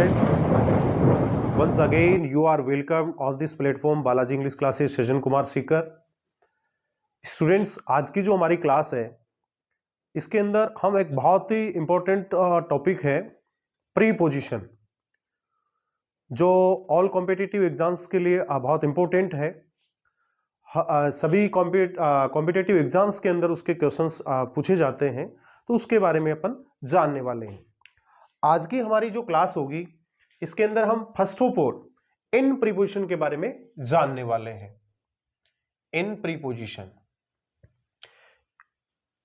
students, once again you are welcome on this platform Balaji English Classes Sajjan Kumar Sikar. Students, आज की जो हमारी class है इसके अंदर हम एक बहुत ही इंपॉर्टेंट टॉपिक है प्रीपोजिशन, जो ऑल कॉम्पिटिटिव एग्जाम्स के लिए बहुत इंपॉर्टेंट है। सभी कॉम्पिटिटिव एग्जाम्स के अंदर उसके क्वेश्चंस पूछे जाते हैं, तो उसके बारे में अपन जानने वाले हैं। आज की हमारी जो क्लास होगी इसके अंदर हम first of all in preposition के बारे में जानने वाले हैं। इन प्रीपोजिशन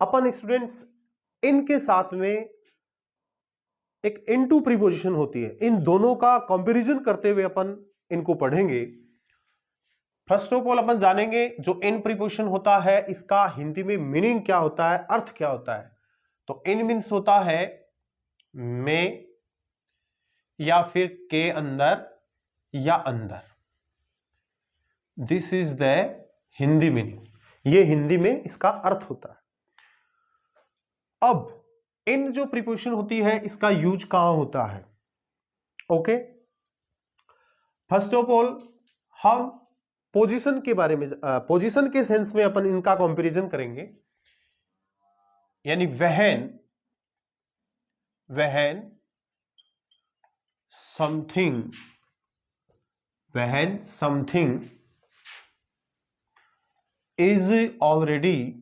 अपन स्टूडेंट्स इनके साथ में एक इनटू प्रीपोजिशन होती है, इन दोनों का कंपैरिजन करते हुए अपन इनको पढ़ेंगे। फर्स्ट ऑफ ऑल अपन जानेंगे जो इन प्रीपोजिशन होता है इसका हिंदी में मीनिंग क्या होता है, अर्थ क्या होता है। तो इन मीन्स होता है में या फिर के अंदर या अंदर। This is the Hindi meaning, ये हिंदी में इसका अर्थ होता है। अब इन जो प्रीपोजिशन होती है इसका यूज कहां होता है। ओके, फर्स्ट ऑफ ऑल हम पोजीशन के बारे में, पोजीशन के सेंस में अपन इनका कंपैरिजन करेंगे। यानी when something is already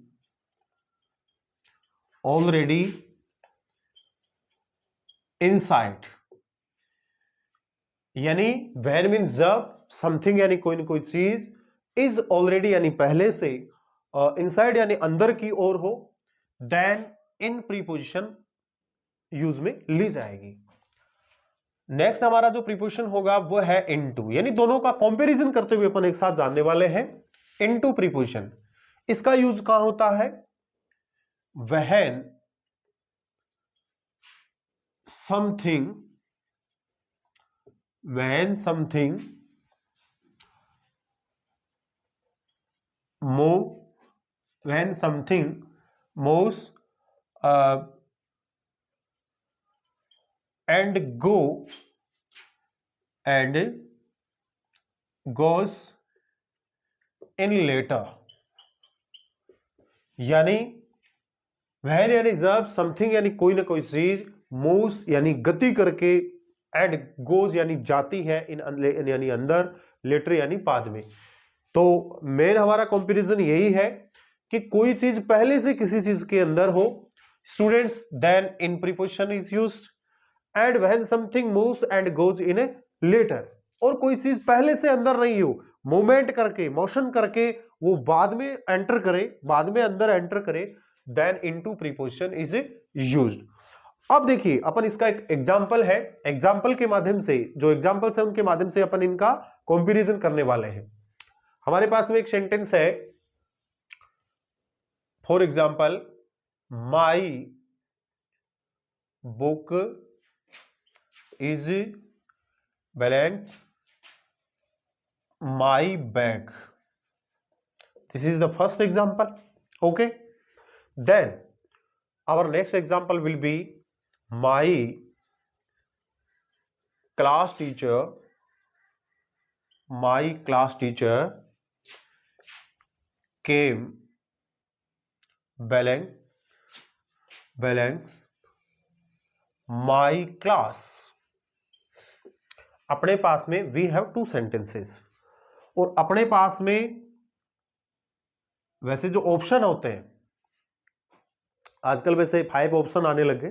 inside। यानी when मीन्स जब, समथिंग यानी कोई ना कोई चीज, इज ऑलरेडी यानी पहले से, इनसाइड यानी अंदर की ओर हो, देन इन प्रीपोजिशन यूज में ली जाएगी। नेक्स्ट हमारा जो प्रीपोजिशन होगा वो है इनटू, यानी दोनों का कंपैरिजन करते हुए अपन एक साथ जानने वाले हैं। इनटू प्रीपोजिशन इसका यूज कहां होता है। When something moves and goes in later। यानी वह यानी जब, समथिंग यानी कोई ना कोई चीज, मूव्स यानी गति करके, एंड गोज यानी जाती है, इन यानी अंदर, लेटर यानी बाद में। तो मेन हमारा कंपैरिजन यही है कि कोई चीज पहले से किसी चीज के अंदर हो, students, then in preposition is used. And when something moves and goes in a later, और कोई चीज पहले से अंदर नहीं हो, मूवमेंट करके, मोशन करके वो बाद में एंटर करे, बाद में अंदर एंटर करे, then into preposition is used. अब देखिए अपन इसका एक एग्जांपल है, एग्जांपल के माध्यम से, जो एग्जांपल्स है उनके माध्यम से अपन इनका कंपैरिजन करने वाले हैं। हमारे पास में एक सेंटेंस है, for example, my book is blank my bag. This is the first example. Okay, then our next example will be, my class teacher came blanks my class। अपने पास में we have two sentences, और अपने पास में वैसे जो option होते हैं आजकल, वैसे 5 ऑप्शन आने लगे,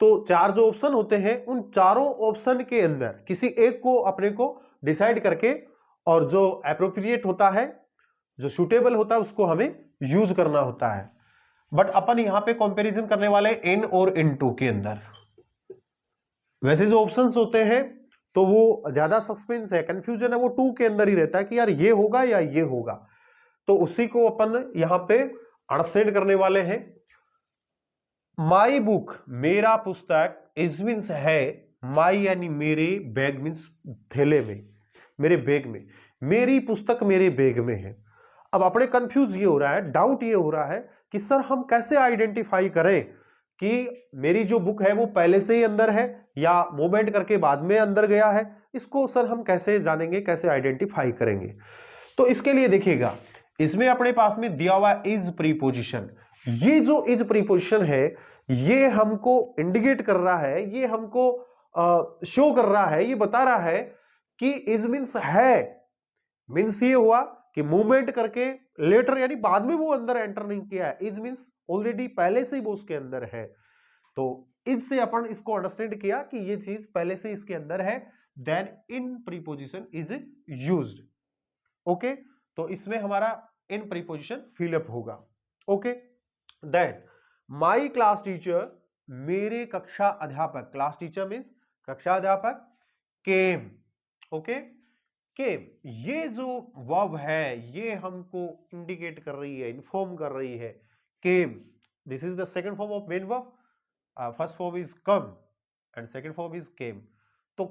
तो 4 जो ऑप्शन होते हैं उन चारों ऑप्शन के अंदर किसी एक को अपने को डिसाइड करके, और जो एप्रोप्रिएट होता है, जो सूटेबल होता है, उसको हमें यूज करना होता है। बट अपन यहां पे कंपैरिजन करने वाले इन और इनटू के अंदर। वैसे जो ऑप्शंस होते हैं तो वो ज्यादा सस्पेंस है, कंफ्यूजन है, वो 2 के अंदर ही रहता है कि यार ये होगा या ये होगा। तो उसी को अपन यहां पे अंडरस्टैंड करने वाले हैं। माई बुक, मेरा पुस्तक, इज मीन्स है, माई यानी मेरे, बैग मीन्स थैले में, मेरे बैग में, मेरी पुस्तक मेरे बैग में है। अब अपने कंफ्यूज ये हो रहा है, डाउट ये हो रहा है कि सर हम कैसे आइडेंटिफाई करें कि मेरी जो बुक है वो पहले से ही अंदर है या मूवमेंट करके बाद में अंदर गया है, इसको सर हम कैसे जानेंगे, कैसे आइडेंटिफाई करेंगे? तो इसके लिए देखिएगा, इसमें अपने पास में दिया हुआ इज प्रीपोजिशन। ये जो इज प्रीपोजिशन है ये हमको इंडिकेट कर रहा है, ये हमको शो कर रहा है, ये बता रहा है कि इज मींस है, मींस ये हुआ कि मूवमेंट करके लेटर यानी बाद में वो अंदर एंटर नहीं किया है, इज मींस ऑलरेडी पहले से ही वो उसके अंदर है। तो इज से अपन इसको अंडरस्टैंड किया कि ये चीज पहले से इसके अंदर है, then in preposition is used. Okay, तो इसमें हमारा इन प्रीपोजिशन फिलअप होगा। Okay, then my class teacher, मेरे कक्षा अध्यापक, क्लास टीचर मींस कक्षा अध्यापक, केम। ओके, केम, ये जो वर्ब है ये हमको इंडिकेट कर रही है, इन्फॉर्म कर रही है, came. This is the second form of main verb. First form is come and second form is came. तो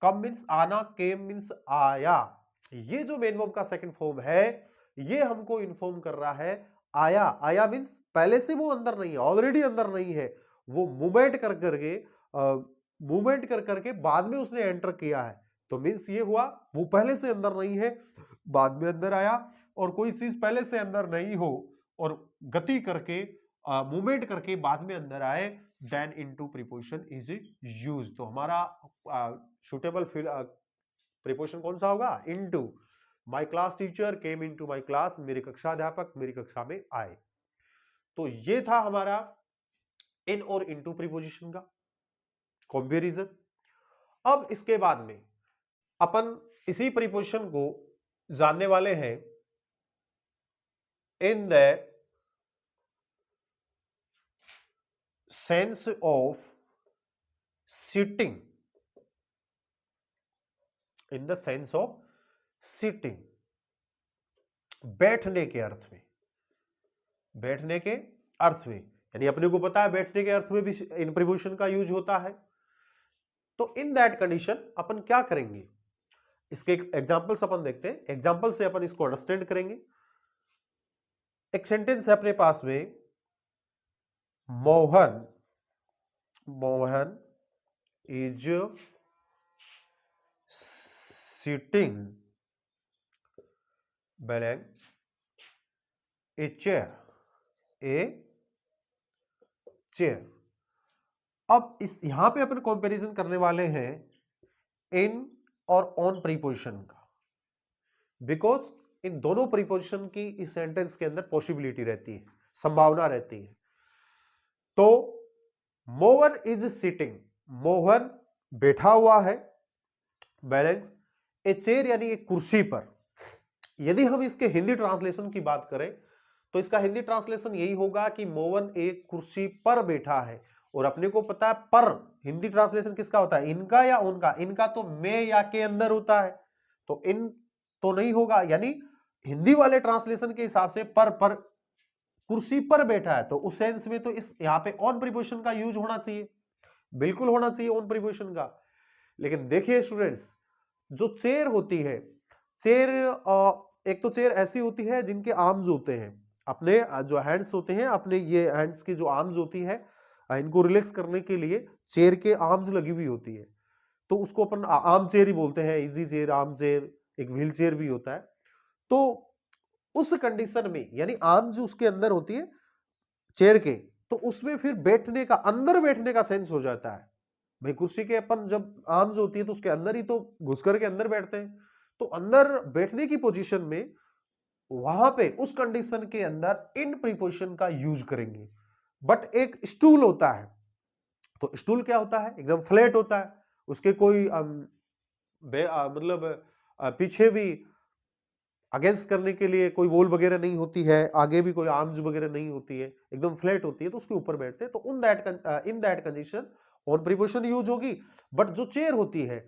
कम मींस आना, केम मींस आया। ये जो मेन वर्ब का सेकंड फॉर्म है ये हमको इन्फॉर्म कर रहा है आया। आया मींस पहले से वो अंदर नहीं है, ऑलरेडी अंदर नहीं है, वो मूवमेंट कर करके बाद में उसने एंटर किया है। तो मींस ये हुआ वो पहले से अंदर नहीं है, बाद में अंदर आया। और कोई चीज पहले से अंदर नहीं हो और गति करके मूवमेंट करके बाद में अंदर आए, then into preposition is used. तो हमारा सुटेबल प्रीपोजिशन कौन सा होगा? Into. My class teacher came into my class, मेरे कक्षा अध्यापक मेरी कक्षा में आए। तो ये था हमारा इन और इनटू प्रीपोजिशन का कंपैरिजन। अब इसके बाद में अपन इसी प्रीपोजिशन को जानने वाले हैं in the sense of sitting, in the sense of sitting, बैठने के अर्थ में, बैठने के अर्थ में, यानी अपने को पता है बैठने के अर्थ में भी इन प्रीपोजिशन का यूज होता है। तो इन दैट कंडीशन अपन क्या करेंगे, इसके एग्जांपल्स अपन देखते हैं, एग्जांपल से अपन इसको अंडरस्टैंड करेंगे। एक सेंटेंस है अपने पास में, Mohan, Mohan is sitting belong a chair, a chair. अब इस यहां पे अपन कंपैरिजन करने वाले हैं इन और ऑन प्रीपोजिशन का, बिकॉज इन दोनों प्रीपोजिशन की इस सेंटेंस के अंदर पॉसिबिलिटी रहती है, संभावना रहती है। तो मोहन इज सिटिंग, मोहन बैठा हुआ है, बैलेंस ए चेयर यानी एक कुर्सी पर। यदि हम इसके हिंदी ट्रांसलेशन की बात करें तो इसका हिंदी ट्रांसलेशन यही होगा कि मोहन एक कुर्सी पर बैठा है। और अपने को पता है पर हिंदी ट्रांसलेशन किसका होता है, इनका या उनका? इनका तो में या के अंदर होता है, तो इन तो नहीं होगा। यानी हिंदी वाले ट्रांसलेशन के हिसाब से पर कुर्सी पर बैठा है, तो उस सेंस में तो इस यहां पे ऑन प्रीपोजिशन का यूज होना चाहिए, बिल्कुल होना चाहिए ऑन प्रीपोजिशन का। लेकिन देखिए स्टूडेंट्स, जो चेयर होती है, चेयर एक तो चेयर ऐसी होती है जिनके आर्म्स होते हैं, अपने जो हैंड्स होते हैं, अपने ये हैंड्स की जो आर्म्स होती है, इनको रिलैक्स करने के लिए चेयर के आर्म्स लगी हुई होती है, तो उसको अपन आर्म चेयर ही बोलते हैं, इजी चेयर, आर्म चेयर, एक व्हील चेयर भी होता है। तो उस कंडीशन में यानी आर्म्स जो उसके अंदर होती है चेयर के, तो उसमें फिर बैठने का, अंदर बैठने का सेंस हो जाता है। भाई कुर्सी के अपन जब आर्म्स होती है तो उसके अंदर ही तो घुस करके अंदर बैठते हैं, तो अंदर बैठने की पोजीशन में वहां पे उस कंडीशन के अंदर इन प्रीपोजिशन का यूज करेंगे। बट एक स्टूल होता है, तो स्टूल क्या होता है, एकदम फ्लैट होता है, उसके कोई मतलब पीछे भी अगेंस्ट करने के लिए कोई वॉल वगैरह नहीं होती है, आगे भी कोई आर्म्स वगैरह नहीं होती है, एकदम फ्लैट होती है, तो उसके ऊपर बैठते हैं। तो in that condition on preposition use होगी। बट जो चेयर होती है,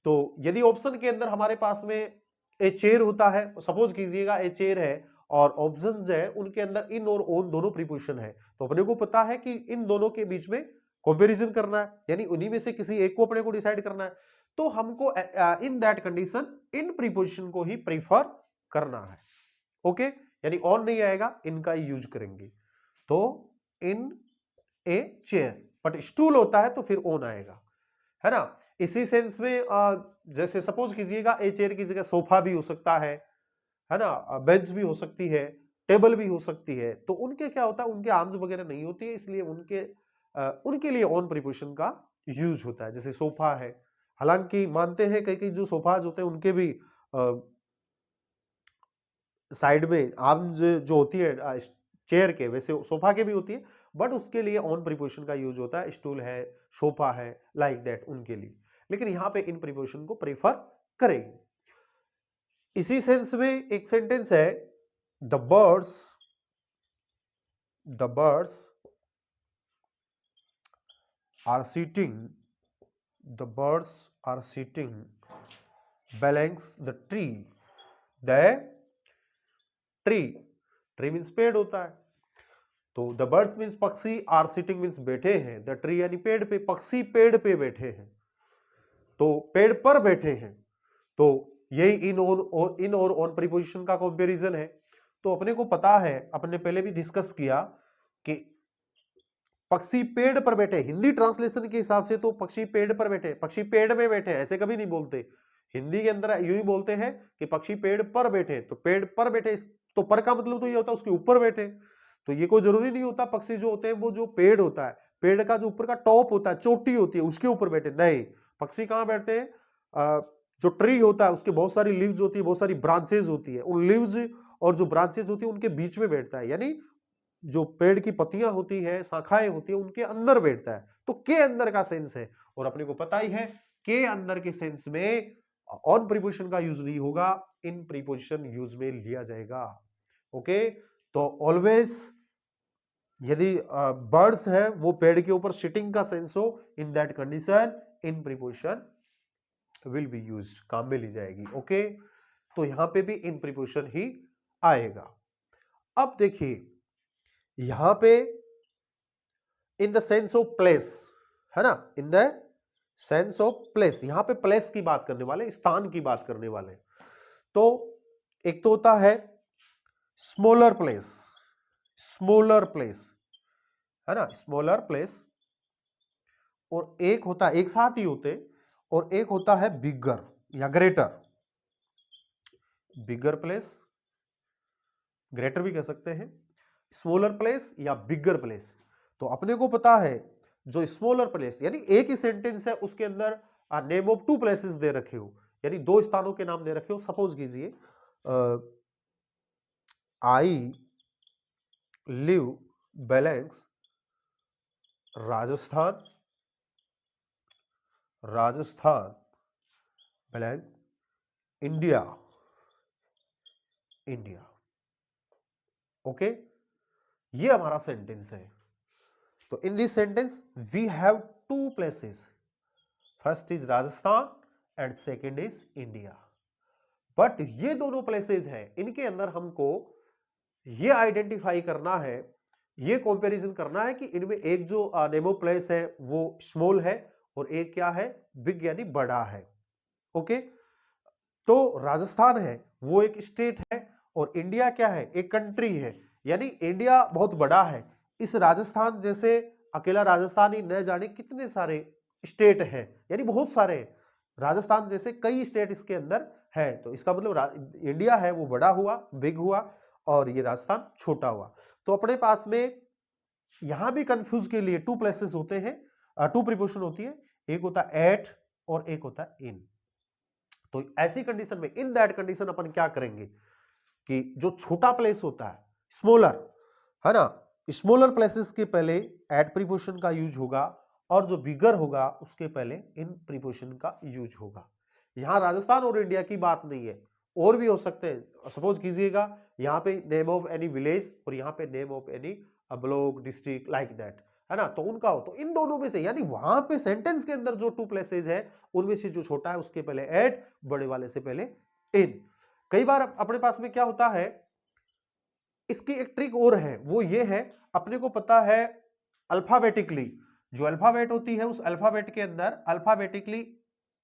तो यदि ऑप्शन के अंदर हमारे पास में ए चेयर होता है, सपोज कीजिएगा ए चेयर है और ऑप्शन जो है उनके अंदर इन और ऑन दोनों प्रीपोजिशन है, तो अपने को पता है कि इन दोनों के बीच में कंपैरिजन करना है, यानी उन्हीं में से किसी एक को अपने को डिसाइड करना है। तो हमको इन दैट कंडीशन इन प्रीपोजिशन को ही प्रीफर करना है। ओके, यानी ऑन नहीं आएगा, इनका ही यूज करेंगे। तो इन ए चेयर, बट स्टूल होता है तो फिर ओन आएगा, है ना। इसी सेंस में जैसे सपोज कीजिएगा ए चेयर की जगह सोफा भी हो सकता है ना, बेंच भी हो सकती है, टेबल भी हो सकती है, तो उनके क्या होता है, उनके आर्म्स वगैरह नहीं होती है, इसलिए उनके लिए ऑन प्रीपोजिशन का यूज होता है। जैसे सोफा है, हालांकि मानते हैं कई कई जो सोफाज होते हैं उनके भी साइड में आर्म्स जो होती है चेयर के, वैसे सोफा के भी होती है, बट उसके लिए ऑन प्रीपोजिशन का यूज होता है। स्टूल है, सोफा है, लाइक दैट उनके लिए, लेकिन यहां पे इन प्रीपोजिशन को प्रेफर करेंगे। इसी सेंस में एक सेंटेंस है, the birds are sitting blank the tree tree means पेड़ होता है, तो द बर्ड्स मीन्स पक्षी, आर सिटिंग मीन्स बैठे हैं, द ट्री यानी पेड़ पे, पक्षी पेड़ पे बैठे हैं, तो पेड़ पर बैठे हैं, तो यही इन और ऑन प्रीपोजिशन का कंपैरिजन है। तो अपने को पता है, अपने पहले भी डिस्कस किया कि पक्षी पेड़ पर बैठे, हिंदी ट्रांसलेशन के हिसाब से तो पक्षी पेड़ पर बैठे, पक्षी पेड़ में बैठे, ऐसे कभी नहीं बोलते। हिंदी के अंदर यूं ही बोलते हैं कि पक्षी पेड़ पर बैठे, तो पेड़ पर बैठे, तो पर का मतलब तो ये होता है उसके ऊपर बैठे। तो ये कोई जरूरी नहीं होता पक्षी जो होते हैं वो जो पेड़ होता है, पेड़ का जो ऊपर का टॉप होता है, चोटी होती है, उसके ऊपर बैठे नहीं। पक्षी कहां बैठते हैं, जो ट्री होता है उसके बहुत सारी लीव्स होती है, बहुत सारी ब्रांचेज होती है, उन लीव्स और जो ब्रांचेज होती है उनके बीच में बैठता है, यानी जो पेड़ की पत्तियां होती है, शाखाएं होती है, उनके अंदर बैठता है, तो के अंदर का सेंस है। और अपने को पता ही है के अंदर के सेंस में ऑन प्रीपोजिशन का यूज नहीं होगा, इन प्रीपोजिशन यूज में लिया जाएगा। ओके, तो ऑलवेज यदि बर्ड्स है वो पेड़ के ऊपर सिटिंग का सेंस हो, इन that condition in preposition will be used, काम में ली जाएगी। ओके, तो यहां पे भी इन प्रीपोजिशन ही आएगा। अब देखिए यहां पे in the sense of place, है ना, in the sense of place, यहां पे प्लेस की बात करने वाले, स्थान की बात करने वाले। तो एक तो होता है स्मॉलर प्लेस, है ना, स्मॉलर प्लेस, और एक होता है, एक साथ ही होते, और एक होता है बिगर या ग्रेटर, बिगर प्लेस, ग्रेटर भी कह सकते हैं, स्मॉलर प्लेस या बिगर प्लेस। तो अपने को पता है जो स्मॉलर प्लेस यानी एक ही सेंटेंस है उसके अंदर नेम ऑफ टू प्लेसेस दे रखे हो, यानी दो स्थानों के नाम दे रखे हो। सपोज कीजिए I live blank Rajasthan blank India. Okay, ये हमारा सेंटेंस है। तो in this sentence we have two places, first is Rajasthan and second is India. But ये दोनों प्लेसेस हैं, इनके अंदर हमको ये आइडेंटिफाई करना है, ये कंपैरिजन करना है कि इनमें एक जो नेम ऑफ प्लेस है वो स्मॉल है और एक क्या है, बिग यानी बड़ा है। ओके, तो राजस्थान है वो एक स्टेट है और इंडिया क्या है, एक कंट्री है, यानी इंडिया बहुत बड़ा है। इस राजस्थान जैसे अकेला राजस्थान ही न जाने कितने सारे स्टेट हैं, यानी बहुत सारे हैं। राजस्थान जैसे कई स्टेट इसके अंदर है, तो इसका मतलब इंडिया है वो बड़ा हुआ, बिग हुआ, और ये राजस्थान छोटा हुआ। तो अपने पास में यहां भी कंफ्यूज के लिए टू प्लेसेस होते हैं, टू प्रीपोजिशन होती है, एक होता है एट और एक होता है इन। तो ऐसी कंडीशन में, इन दैट कंडीशन अपन क्या करेंगे कि जो छोटा प्लेस होता है, स्मॉलर, है ना, स्मॉलर प्लेसेस के पहले एट प्रीपोजिशन का यूज होगा, और जो बिगर होगा उसके पहले इन प्रीपोजिशन का यूज होगा। यहां राजस्थान और इंडिया की बात नहीं है, और भी हो सकते हैं। सपोज कीजिएगा यहां पे नेम ऑफ एनी विलेज और यहां पे name of any block, district, like that, है ना, तो उनका हो, तो इन दोनों में से, यानी वहां पे सेंटेंस के अंदर जो टू प्लेसेस है उनमें से जो छोटा है उसके पहले एट, बड़े वाले से पहले इन। कई बार अपने पास में क्या होता है, इसकी एक ट्रिक और है, वो ये है, अपने को पता है अल्फाबेटिकली, जो अल्फाबेट होती है उस अल्फाबेट के अंदर alphabetically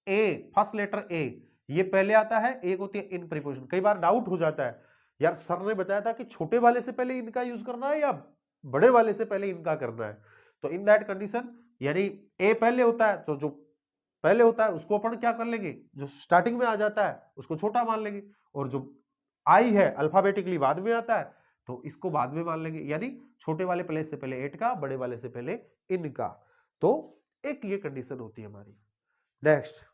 A, first letter A, ये पहले आता है, एक होती है इन प्रीपोजिशन। कई बार डाउट हो जाता है, यार सर ने बताया था कि छोटे वाले से पहले इनका यूज करना है या बड़े वाले से पहले इनका करना है। तो इन दैट कंडीशन यानी ए पहले होता है, तो जो पहले होता है उसको अपन क्या कर लेंगे, जो स्टार्टिंग में आ जाता है उसको छोटा मान लेंगे, और जो आई है अल्फाबेटिकली बाद में आता है तो इसको बाद में मान लेंगे, यानी छोटे वाले प्लेस से पहले एट का, बड़े वाले से पहले इन का। तो एक ये कंडीशन होती है हमारी। नेक्स्ट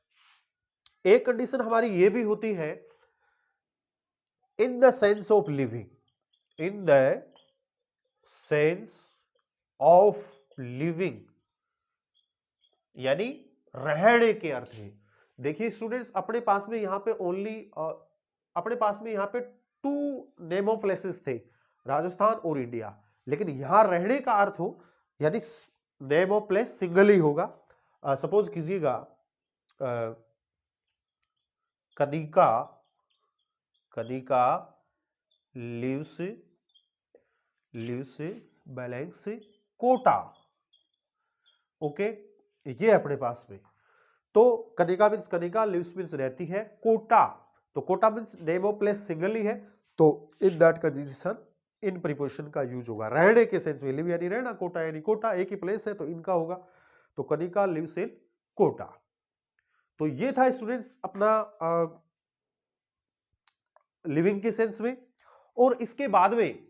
एक कंडीशन हमारी ये भी होती है, in the sense of living, in the sense of living, यानी रहने के अर्थ में। देखिए स्टूडेंट्स, अपने पास में यहां पे ओनली अपने पास में यहां पे टू नेम ऑफ प्लेसेस थे, राजस्थान और इंडिया, लेकिन यहां रहने का अर्थ हो यानी नेम ऑफ प्लेस सिंगल ही होगा। सपोज कीजिएगा Kanika, Kanika lives balance Kota, okay, ये अपने पास में। तो Kanika means Kanika, lives means रहती है, कोटा, तो Kota means name of place single ही है, तो in that condition in preposition का यूज होगा रहने के सेंस में, लिव यानी रहना, कोटा यानी कोटा, एक ही प्लेस है तो इनका होगा, तो कनिका लिव्स इन कोटा। तो ये था स्टूडेंट्स अपना लिविंग के सेंस में। और इसके बाद में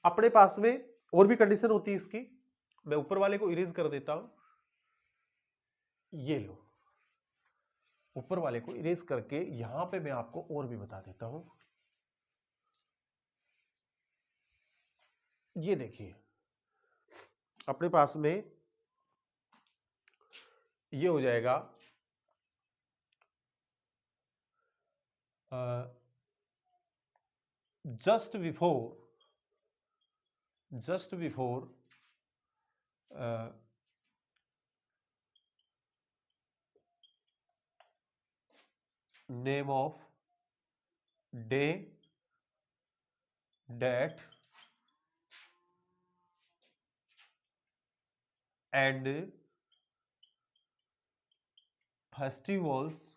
अपने पास में और भी कंडीशन होती है इसकी, मैं ऊपर वाले को इरेज कर देता हूं, ये लो, ऊपर वाले को इरेज करके यहां पे मैं आपको और भी बता देता हूं। ये देखिए अपने पास में ये हो जाएगा just before name of day, date and festivals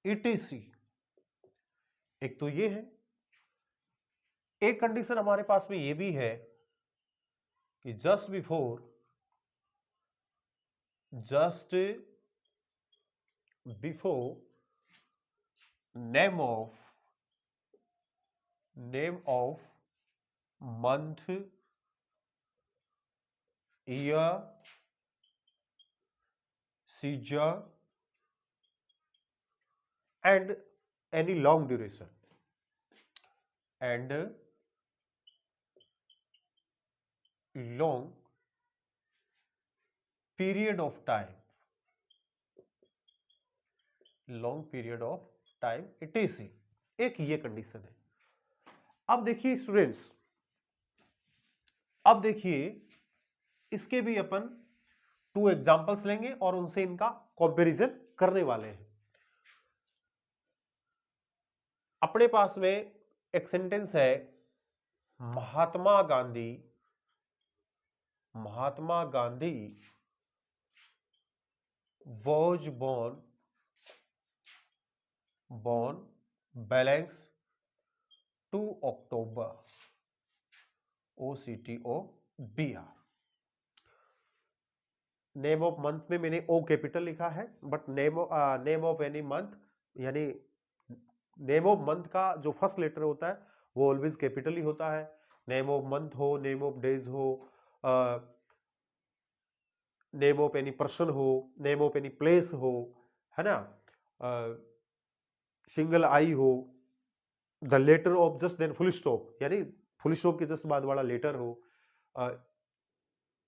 etc। एक तो ये है, एक कंडीशन हमारे पास में ये भी है कि just before name of month, year, season and any long duration and long period of time, long period of time etc। एक ये कंडीशन है। अब देखिए स्टूडेंट्स, अब देखिए इसके भी अपन टू एग्जांपल्स लेंगे और उनसे इनका कंपैरिजन करने वाले हैं। अपने पास में एक सेंटेंस है, Mahatma Gandhi was born balance 2 October OCTOBR। Name of month में मैंने ओ कैपिटल लिखा है, but name of any month यानी नेम ऑफ मंथ का जो फर्स्ट लेटर होता है वो ऑलवेज कैपिटल ही होता है। नेम ऑफ मंथ हो, नेम ऑफ डेज हो, नेम ऑफ एनी पर्सन हो, नेम ऑफ एनी प्लेस हो, है ना, सिंगल आई हो, the letter of just then full stop यानी फुल स्टॉप के जस्ट बाद वाला लेटर हो,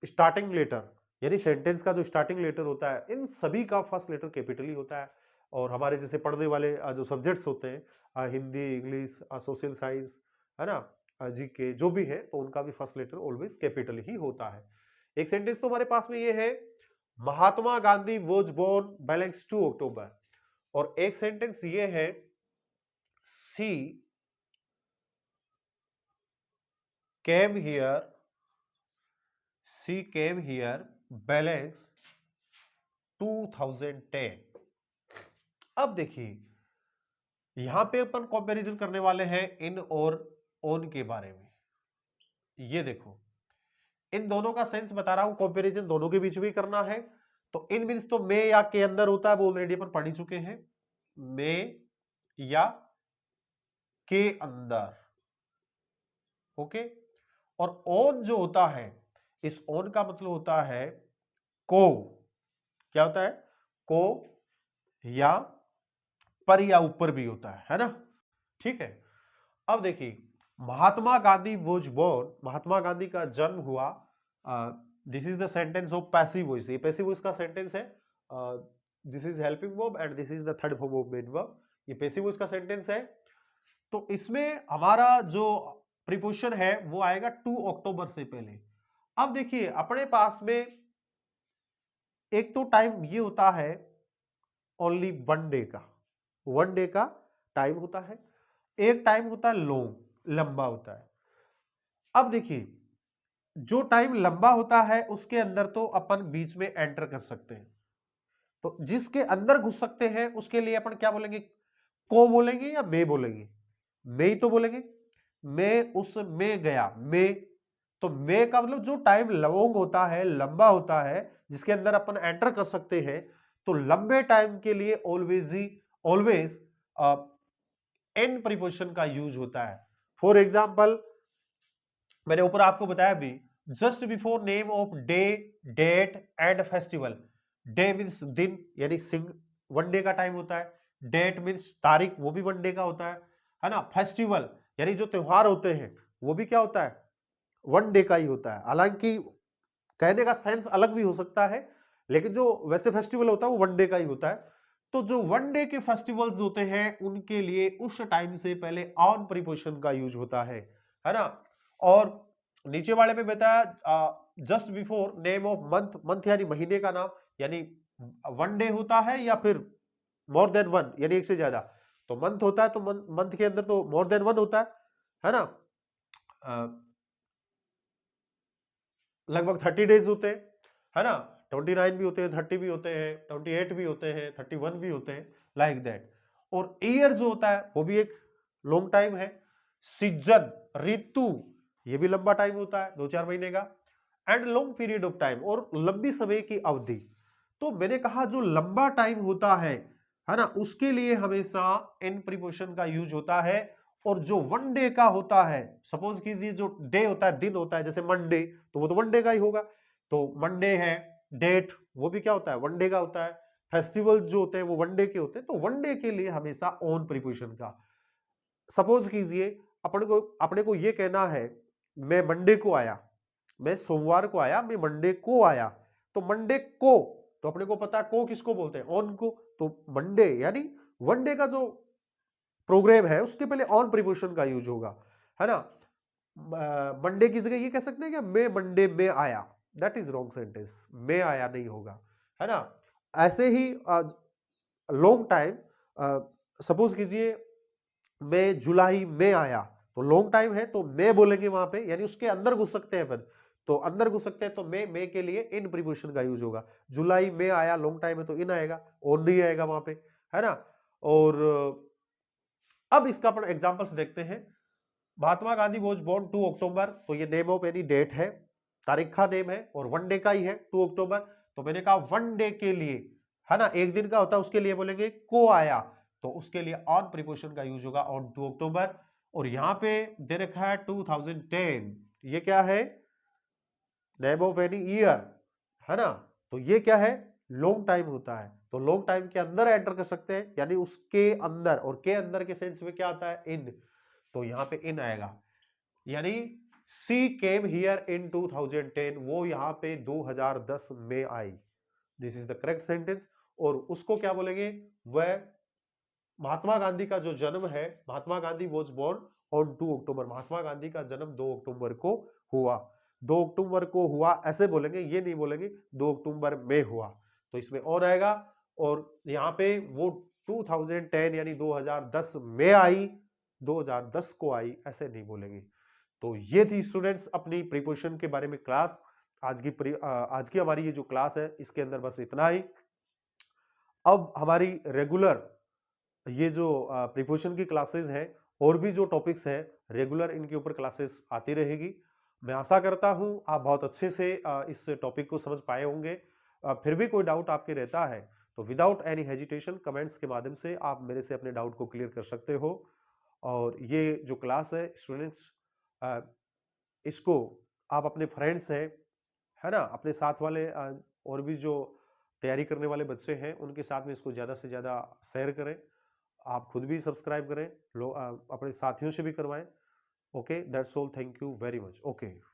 स्टार्टिंग लेटर यानी सेंटेंस का जो स्टार्टिंग लेटर होता है, इन सभी का फर्स्ट लेटर कैपिटल ही होता है। और हमारे जैसे पढ़ने वाले जो सब्जेक्ट्स होते हैं, हिंदी, इंग्लिश, सोशल साइंस, है ना, जीके, जो भी है, तो उनका भी फर्स्ट लेटर ऑलवेज कैपिटल ही होता है। एक सेंटेंस तो हमारे पास में ये है, Mahatma Gandhi was born balance 2 अक्टूबर, और एक सेंटेंस ये है, सी केम हियर बैलेंस 2010। अब देखिए यहां पे अपन कंपैरिजन करने वाले हैं इन और ऑन के बारे में। ये देखो इन दोनों का सेंस बता रहा हूं, कंपैरिजन दोनों के बीच में करना है। तो इन मीन्स तो में या के अंदर होता है, वो ऑलरेडी अपन पढ़ ही चुके हैं, में या के अंदर, ओके। और ऑन जो होता है, इस ऑन का मतलब होता है को, क्या होता है, को या पर या ऊपर भी होता है ना, ठीक है। अब देखिए, महात्मा गांधी वॉज बोर्न, महात्मा गांधी का जन्म हुआ, this is the sentence of passive voice, ये पैसिव वॉइस का सेंटेंस है, this is helping verb and this is the third form of main verb, ये पैसिव वॉइस का सेंटेंस है। तो इसमें हमारा जो प्रीपोजिशन है वो आएगा 2 अक्टूबर से पहले। अब देखिए अपने पास में एक तो टाइम ये होता है ओनली 1 डे का, 1 डे का टाइम होता है, एक टाइम होता है लॉन्ग, लंबा होता है। अब देखिए जो टाइम लंबा होता है उसके अंदर तो अपन बीच में एंटर कर सकते हैं, तो जिसके अंदर घुस सकते हैं उसके लिए अपन क्या बोलेंगे, को बोलेंगे या मे बोलेंगे, मे ही तो बोलेंगे, मैं उस में गया, में, तो मे का मतलब जो टाइम लॉन्ग होता है, लंबा होता है, जिसके अंदर अपन एंटर कर सकते हैं, तो लंबे टाइम के लिए ऑलवेज एन प्रीपोजिशन का यूज होता है। फॉर एग्जाम्पल मैंने ऊपर आपको बताया भी, just before name of day, date and festival, day means दिन यानी सिंग 1 डे का टाइम होता है, डेट मीन्स तारीख, वो भी 1 डे का होता है ना, फेस्टिवल यानी जो त्योहार होते हैं वो भी क्या होता है, 1 डे का ही होता है। हालांकि कहने का सेंस अलग भी हो सकता है, लेकिन जो वैसे फेस्टिवल होता है वो 1 डे का ही होता है। तो जो 1 डे के फेस्टिवल्स होते हैं उनके लिए उस टाइम से पहले ऑन प्रीपोजिशन का यूज होता है ना। और नीचे वाले में बताया just before name of month, month यानी महीने का नाम, यानी 1 डे होता है या फिर मोर देन 1 यानी एक से ज्यादा, तो मंथ होता है तो मंथ के अंदर तो मोर देन 1 होता है ना, लगभग 30 डेज होते हैं, है ना, 29 भी होते हैं, 30 भी होते हैं, 28 भी होते हैं, 31 भी होते हैं, लाइक दैट। और ईयर जो होता है वो भी एक लॉन्ग टाइम है। सीजन, ऋतु, ये भी लंबा टाइम होता है, 2-4 महीने का। And long period of time, और लंबी समय की अवधि। तो मैंने कहा जो लंबा टाइम होता है ना, उसके लिए हमेशा इन प्रीपोजिशन का यूज होता है। और जो 1 डे का होता है, सपोज कीजिए जो डे होता है, दिन होता है, जैसे मंडे, तो वो तो 1 डे का ही होगा, तो मंडे है, डेट वो भी क्या होता है, 1 डे का होता है, फेस्टिवल जो होते हैं वो 1 डे के होते हैं, तो 1 डे के लिए हमेशा ऑन प्रीपोजिशन का। सपोज कीजिए अपने को ये कहना है मैं मंडे को आया, मैं सोमवार को आया, मैं मंडे को आया, तो मंडे को, तो अपने को पता है को किसको बोलते हैं, ऑन को, तो मंडे यानी 1 डे का जो प्रोग्राम है उसके पहले ऑन प्रीपोजिशन का यूज होगा, है ना। मंडे की जगह ये कह सकते हैं कि मैं मंडे में आया, दैट इज रॉन्ग सेंटेंस, में आया नहीं होगा, है ना। ऐसे ही लॉन्ग टाइम, सपोज कीजिए मैं जुलाई में आया, तो लॉन्ग टाइम है तो मैं बोलेंगे वहां पे, यानी उसके अंदर घुस सकते हैं अपन, तो अंदर घुस सकते हैं तो मैं के लिए इन प्रीपोजिशन का यूज होगा। जुलाई में आया लॉन्ग टाइम है तो इन आएगा, और नहीं आएगा वहां पे, है ना। और अब इसका अपन एग्जांपल्स देखते हैं। महात्मा गांधी वॉज बोर्न 2 अक्टूबर, तो ये नेम ऑफ एनी डेट है, तारीख का नेम है, और 1 डे का ही है 2 अक्टूबर। तो मैंने कहा 1 डे के लिए, है ना, एक दिन का होता है, उसके लिए बोलेंगे को आया, तो उसके लिए ऑन प्रीपोजिशन का यूज होगा ऑन 2 अक्टूबर। और यहां पे दे रखा है 2010, ये क्या है, नेम ऑफ एनी ईयर, है ना। तो ये क्या है, लॉन्ग टाइम होता है, तो लॉन्ग टाइम के अंदर एंटर कर सकते हैं, यानी उसके अंदर, और के अंदर के सेंस में क्या आता है, इन, तो यहां पे इन आएगा, यानी सी केम हियर इन 2010, वो यहां पे 2010 में आई, this is the correct sentence. और उसको क्या बोलेंगे, वह महात्मा गांधी का जो जन्म है, Mahatma Gandhi was born on 2 अक्टूबर, महात्मा गांधी का जन्म 2 अक्टूबर को हुआ, 2 अक्टूबर को हुआ ऐसे बोलेंगे, ये नहीं बोलेंगे 2 अक्टूबर में हुआ, तो इसमें और आएगा। और यहाँ पे वो 2010 यानी 2010 में आई, 2010 को आई ऐसे नहीं बोलेंगे। तो ये थी स्टूडेंट्स अपनी प्रीपोजिशन के बारे में क्लास। आज की हमारी ये जो क्लास है इसके अंदर बस इतना ही। अब हमारी रेगुलर ये जो प्रीपोजिशन की क्लासेस हैं, और भी जो टॉपिक्स हैं रेगुलर, इनके ऊपर क्लासेस आती रहेगी। मैं आशा करता हूं आप बहुत अच्छे से इस टॉपिक को समझ पाए होंगे। फिर भी कोई डाउट आपके रहता है तो विदाउट एनी हेजिटेशन कमेंट्स के माध्यम से आप मेरे से अपने डाउट को क्लियर कर सकते हो। और ये जो क्लास है स्टूडेंट्स, इसको आप अपने फ्रेंड्स हैं, है ना, अपने साथ वाले और भी जो तैयारी करने वाले बच्चे हैं उनके साथ में इसको ज़्यादा से ज़्यादा शेयर करें। आप खुद भी सब्सक्राइब करें, अपने साथियों से भी करवाएं। Okay, that's all, thank you very much. Okay.